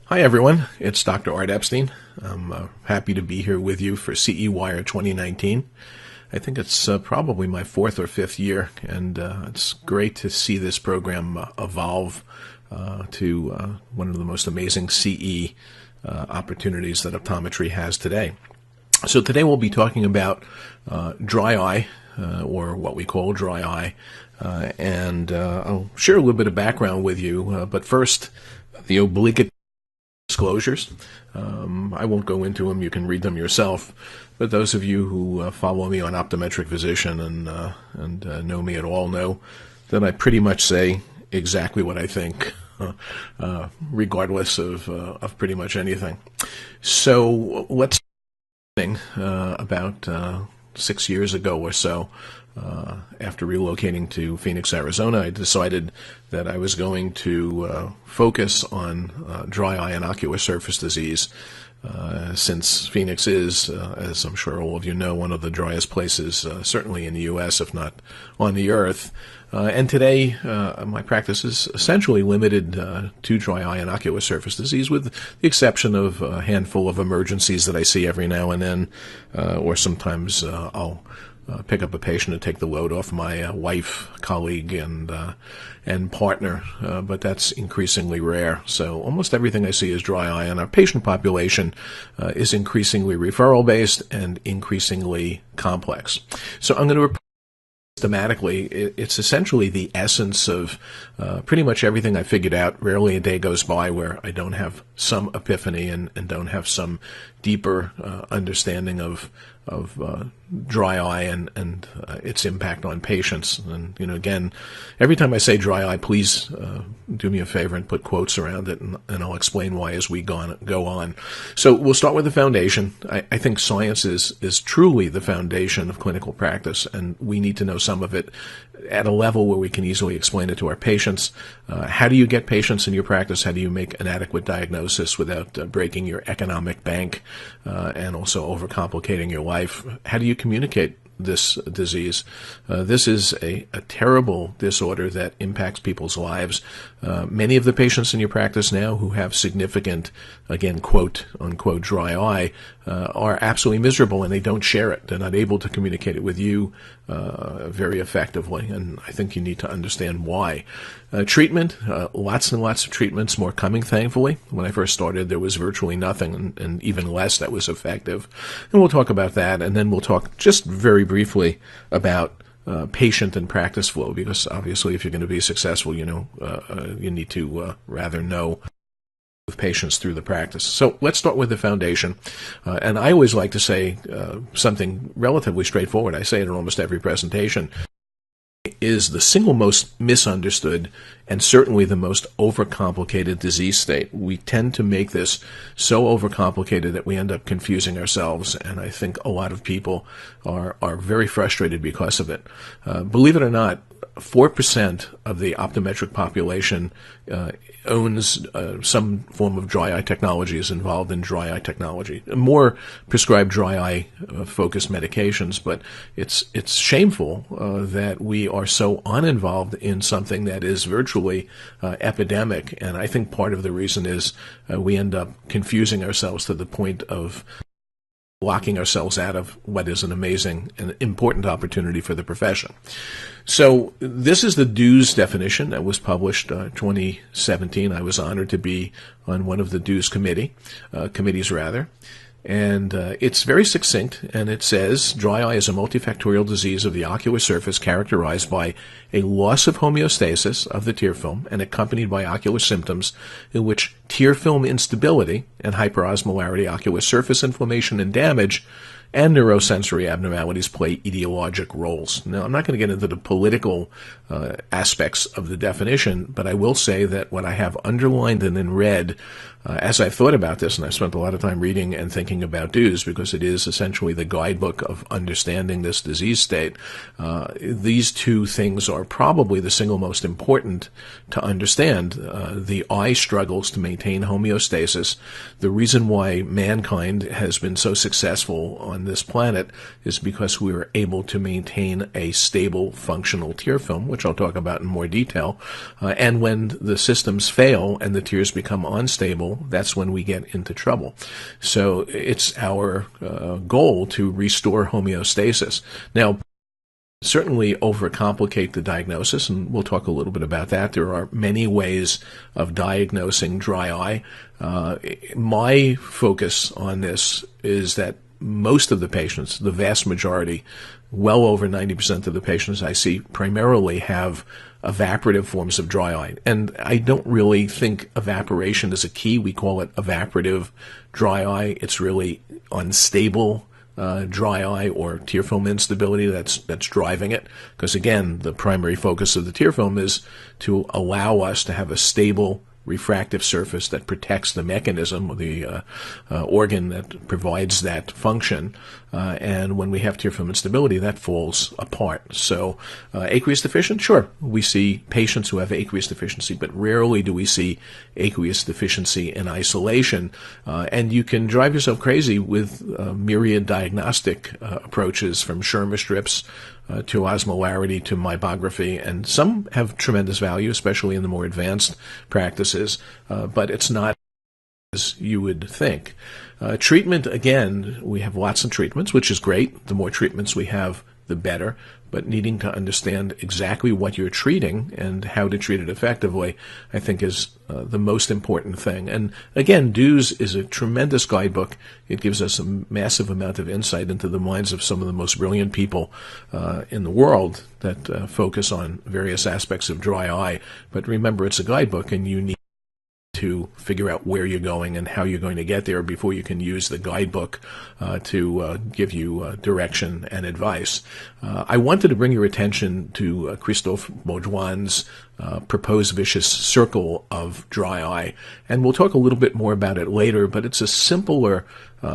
Hi everyone, it's Dr. Art Epstein. I'm happy to be here with you for CE Wire 2019. I think it's probably my fourth or fifth year, and it's great to see this program evolve to one of the most amazing CE opportunities that optometry has today. So today we'll be talking about dry eye, or what we call dry eye, and I'll share a little bit of background with you, but first, the obligatory disclosures. I won't go into them. You can read them yourself. But those of you who follow me on Optometric Physician and know me at all know that I pretty much say exactly what I think, regardless of pretty much anything. So let's think about 6 years ago or so. After relocating to Phoenix, Arizona, I decided that I was going to focus on dry eye and ocular surface disease, since Phoenix is, as I'm sure all of you know, one of the driest places, certainly in the U.S., if not on the earth. And today, my practice is essentially limited to dry eye and ocular surface disease, with the exception of a handful of emergencies that I see every now and then, or sometimes I'll pick up a patient and take the load off my wife, colleague, and partner, but that's increasingly rare. So almost everything I see is dry eye, and our patient population is increasingly referral-based and increasingly complex. So I'm going to systematically, it's essentially the essence of pretty much everything I figured out. Rarely a day goes by where I don't have some epiphany and don't have some deeper understanding of dry eye and its impact on patients. And, again, every time I say dry eye, please do me a favor and put quotes around it, and I'll explain why as we go on. So we'll start with the foundation. I think science is truly the foundation of clinical practice, and we need to know some of it at a level where we can easily explain it to our patients. How do you get patients in your practice? How do you make an adequate diagnosis without breaking your economic bank and also overcomplicating your life? How do you communicate this disease? This is a terrible disorder that impacts people's lives. Many of the patients in your practice now who have significant, again, quote unquote, dry eye, are absolutely miserable, and they don't share it. They're not able to communicate it with you very effectively, and I think you need to understand why. Treatment, lots and lots of treatments, more coming, thankfully. When I first started, there was virtually nothing, and even less that was effective. And we'll talk about that, and then we'll talk just very briefly about patient and practice flow, because obviously if you're going to be successful, you need to rather know with patients through the practice. So let's start with the foundation. And I always like to say something relatively straightforward. I say it in almost every presentation. Is the single most misunderstood and certainly the most overcomplicated disease state. We tend to make this so overcomplicated that we end up confusing ourselves, and I think a lot of people are very frustrated because of it. Believe it or not, 4% of the optometric population owns some form of dry eye technology, is involved in dry eye technology. More prescribed dry eye focused medications, but it's shameful that we are so uninvolved in something that is virtually epidemic. And I think part of the reason is we end up confusing ourselves to the point of locking ourselves out of what is an amazing and important opportunity for the profession. So this is the DEWS definition that was published 2017. I was honored to be on one of the DEWS committees. And it's very succinct, and it says, dry eye is a multifactorial disease of the ocular surface characterized by a loss of homeostasis of the tear film and accompanied by ocular symptoms in which tear film instability and hyperosmolarity, ocular surface inflammation and damage, and neurosensory abnormalities play etiologic roles. Now, I'm not going to get into the political aspects of the definition, but I will say that what I have underlined and in red, as I thought about this, and I spent a lot of time reading and thinking about DEWS because it is essentially the guidebook of understanding this disease state, these two things are probably the single most important to understand. The eye struggles to maintain homeostasis. The reason why mankind has been so successful on this planet is because we were able to maintain a stable, functional tear film, which I'll talk about in more detail. And when the systems fail and the tears become unstable, low, that's when we get into trouble. So it's our goal to restore homeostasis. Now, certainly overcomplicate the diagnosis, and we'll talk a little bit about that. There are many ways of diagnosing dry eye. My focus on this is that most of the patients, the vast majority, well over 90% of the patients I see primarily have evaporative forms of dry eye. And I don't really think evaporation is a key. We call it evaporative dry eye. It's really unstable dry eye or tear film instability that's driving it. Because again, the primary focus of the tear film is to allow us to have a stable refractive surface that protects the mechanism, the organ that provides that function. And when we have tear film instability, that falls apart. So aqueous deficient, sure, we see patients who have aqueous deficiency, but rarely do we see aqueous deficiency in isolation. And you can drive yourself crazy with myriad diagnostic approaches, from Schirmer strips to osmolarity to meibography, and some have tremendous value, especially in the more advanced practices, but it's not as you would think. Treatment, again, we have lots of treatments, which is great. The more treatments we have, the better, but needing to understand exactly what you're treating and how to treat it effectively, I think, is the most important thing. And again, DEWS is a tremendous guidebook. It gives us a massive amount of insight into the minds of some of the most brilliant people in the world that focus on various aspects of dry eye. But remember, it's a guidebook, and you need to figure out where you're going and how you're going to get there before you can use the guidebook to give you direction and advice. I wanted to bring your attention to Christophe Baudouin's proposed vicious circle of dry eye, and we'll talk a little bit more about it later, but it's a simpler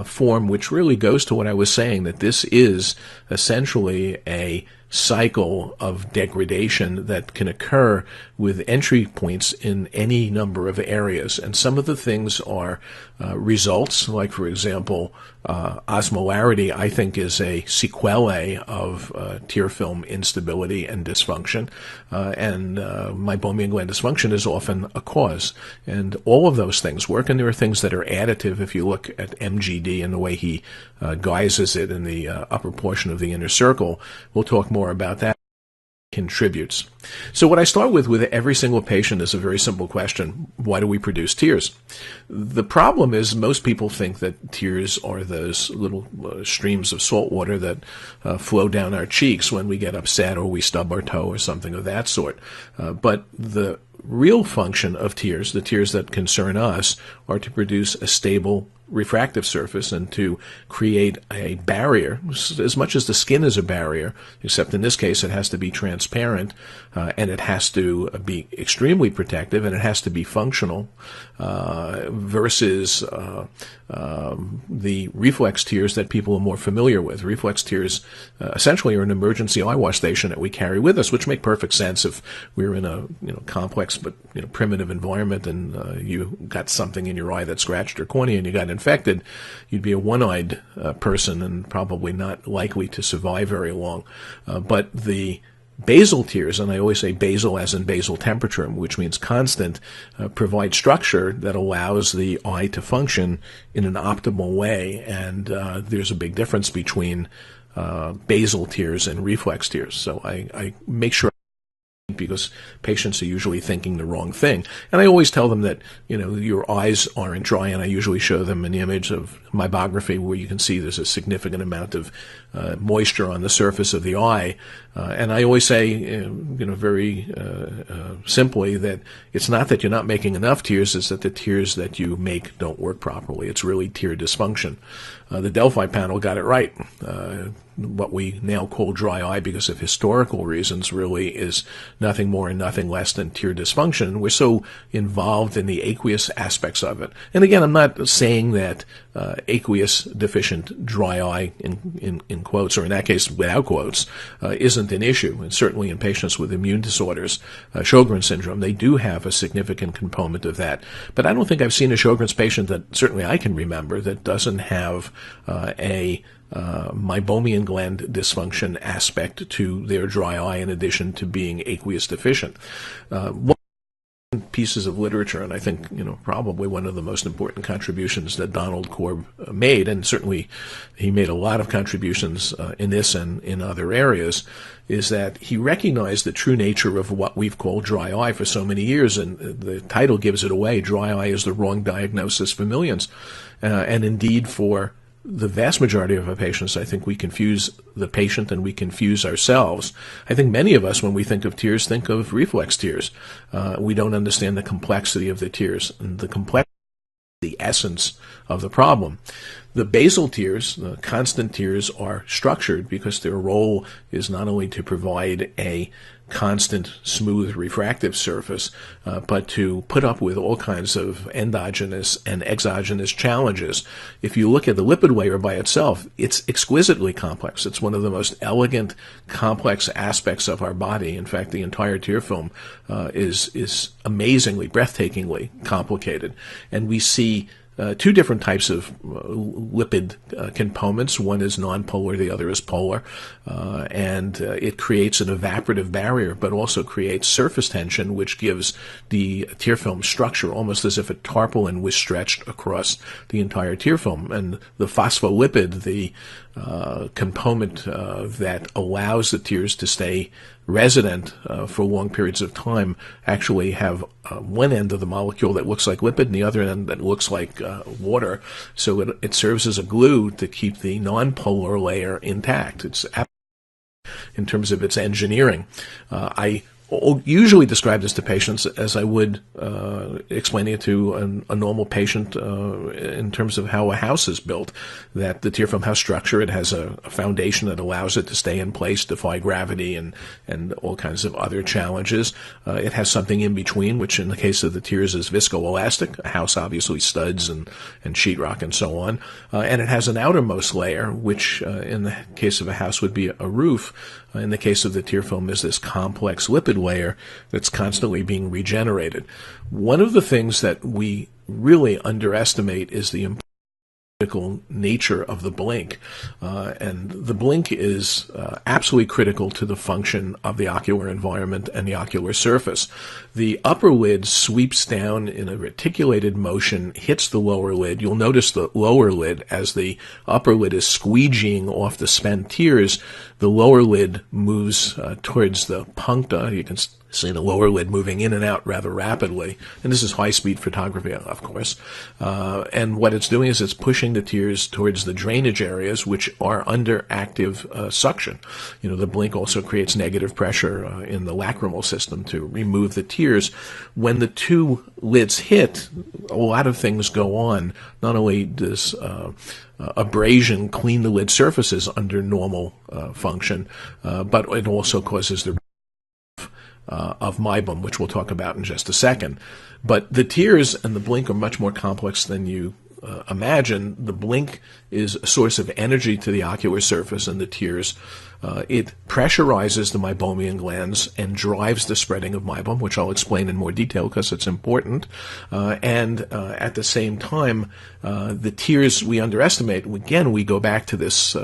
form which really goes to what I was saying, that this is essentially a cycle of degradation that can occur with entry points in any number of areas. And some of the things are results, like, for example, osmolarity, I think, is a sequelae of tear film instability and dysfunction, and meibomian gland dysfunction is often a cause. And all of those things work, and there are things that are additive. If you look at MGD and the way he guises it in the upper portion of the inner circle, we'll talk more about that. Contributes. So what I start with every single patient is a very simple question: why do we produce tears? The problem is most people think that tears are those little streams of salt water that flow down our cheeks when we get upset or we stub our toe or something of that sort. But the real function of tears, the tears that concern us, are to produce a stable refractive surface and to create a barrier, as much as the skin is a barrier, except in this case it has to be transparent, and it has to be extremely protective, and it has to be functional, versus the reflex tears that people are more familiar with. Reflex tears essentially are an emergency eye wash station that we carry with us, which make perfect sense if we're in a complex but primitive environment and you got something in your eye that scratched your cornea and you got infected. You'd be a one-eyed person and probably not likely to survive very long. But the basal tears, and I always say basal as in basal temperature, which means constant, provide structure that allows the eye to function in an optimal way. And there's a big difference between basal tears and reflex tears. So I make sure, because patients are usually thinking the wrong thing. And I always tell them that, your eyes aren't dry, and I usually show them an image of meibography where you can see there's a significant amount of moisture on the surface of the eye. And I always say, very simply, that it's not that you're not making enough tears, it's that the tears that you make don't work properly. It's really tear dysfunction. The Delphi panel got it right. What we now call dry eye, because of historical reasons, really is nothing more and nothing less than tear dysfunction. We're so involved in the aqueous aspects of it. And again, I'm not saying that aqueous deficient dry eye, in quotes, or in that case without quotes, isn't an issue. And certainly in patients with immune disorders, Sjogren's syndrome, they do have a significant component of that. But I don't think I've seen a Sjogren's patient that certainly I can remember that doesn't have a meibomian gland dysfunction aspect to their dry eye, in addition to being aqueous deficient. One pieces of literature, and I think, probably one of the most important contributions that Donald Korb made, and certainly he made a lot of contributions in this and in other areas, is that he recognized the true nature of what we've called dry eye for so many years, and the title gives it away. Dry eye is the wrong diagnosis for millions. And indeed, for the vast majority of our patients, I think we confuse the patient and we confuse ourselves. I think many of us, when we think of tears, think of reflex tears. We don't understand the complexity of the tears, and the complexity is the essence of the problem. The basal tears, the constant tears, are structured because their role is not only to provide a constant, smooth, refractive surface, but to put up with all kinds of endogenous and exogenous challenges. If you look at the lipid layer by itself, it's exquisitely complex. It's one of the most elegant, complex aspects of our body. In fact, the entire tear film is amazingly, breathtakingly complicated. And we see two different types of lipid components. One is nonpolar, the other is polar, and it creates an evaporative barrier, but also creates surface tension, which gives the tear film structure, almost as if a tarpaulin was stretched across the entire tear film. And the phospholipid, the component that allows the tears to stay resident for long periods of time, actually have one end of the molecule that looks like lipid and the other end that looks like water. So it serves as a glue to keep the nonpolar layer intact. It's in terms of its engineering. I usually describe this to patients as I would explaining it to a normal patient in terms of how a house is built, that the tear film has structure. It has a foundation that allows it to stay in place, defy gravity, and all kinds of other challenges. It has something in between, which in the case of the tears is viscoelastic. A house, obviously, studs and sheetrock and so on. And it has an outermost layer, which in the case of a house would be a roof. In the case of the tear film is this complex lipid layer that's constantly being regenerated. One of the things that we really underestimate is the critical nature of the blink. And the blink is absolutely critical to the function of the ocular environment and the ocular surface. The upper lid sweeps down in a reticulated motion, hits the lower lid. You'll notice the lower lid, as the upper lid is squeegeeing off the spent tears, the lower lid moves towards the puncta. You can see the lower lid moving in and out rather rapidly. And this is high-speed photography, of course. And what it's doing is it's pushing the tears towards the drainage areas, which are under active suction. The blink also creates negative pressure in the lacrimal system to remove the tears. When the two lids hit, a lot of things go on. Not only does abrasion clean the lid surfaces under normal function, but it also causes the of meibum, which we'll talk about in just a second. But the tears and the blink are much more complex than you imagine. The blink is a source of energy to the ocular surface, and the tears, it pressurizes the meibomian glands and drives the spreading of meibum, which I'll explain in more detail because it's important. And at the same time, the tears we underestimate. Again, we go back to this,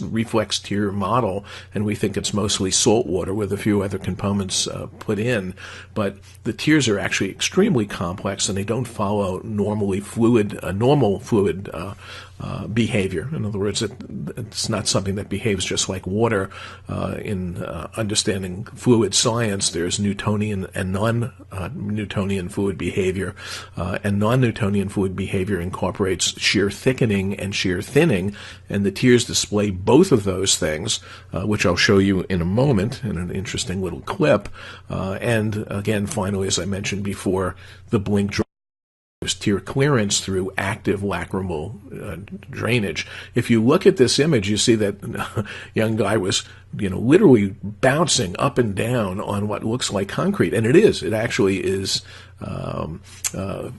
reflex tear model, and we think it's mostly salt water with a few other components put in. But the tears are actually extremely complex, and they don't follow normal fluid behavior. In other words, it's not something that behaves just like water. In understanding fluid science, there's Newtonian and non-Newtonian fluid behavior, and non-Newtonian fluid behavior incorporates shear thickening and shear thinning, and the tears display both of those things, which I'll show you in a moment in an interesting little clip. And again, finally, as I mentioned before, the blink tear clearance through active lacrimal drainage. If you look at this image, you see that young guy was, literally bouncing up and down on what looks like concrete, and it is. It actually is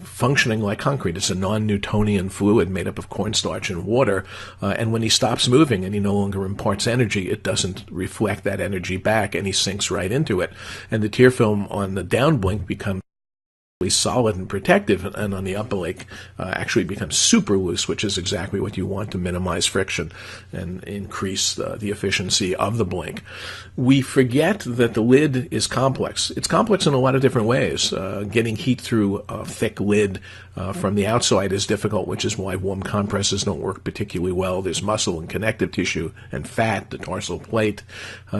functioning like concrete. It's a non-Newtonian fluid made up of cornstarch and water, and when he stops moving and he no longer imparts energy, it doesn't reflect that energy back, and he sinks right into it. And the tear film on the downblink becomes solid and protective, and on the upper lake actually becomes super loose, which is exactly what you want to minimize friction and increase the efficiency of the blink. We forget that the lid is complex. It's complex in a lot of different ways. Getting heat through a thick lid from the outside is difficult, which is why warm compresses don't work particularly well. There's muscle and connective tissue and fat, the tarsal plate,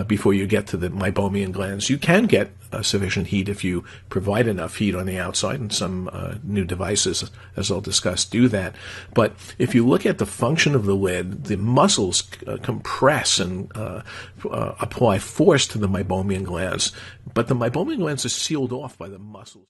before you get to the meibomian glands. You can get sufficient heat if you provide enough heat on the outside, and some new devices, as I'll discuss, do that. But if you look at the function of the lid, the muscles compress and apply force to the meibomian glands, but the meibomian glands are sealed off by the muscles.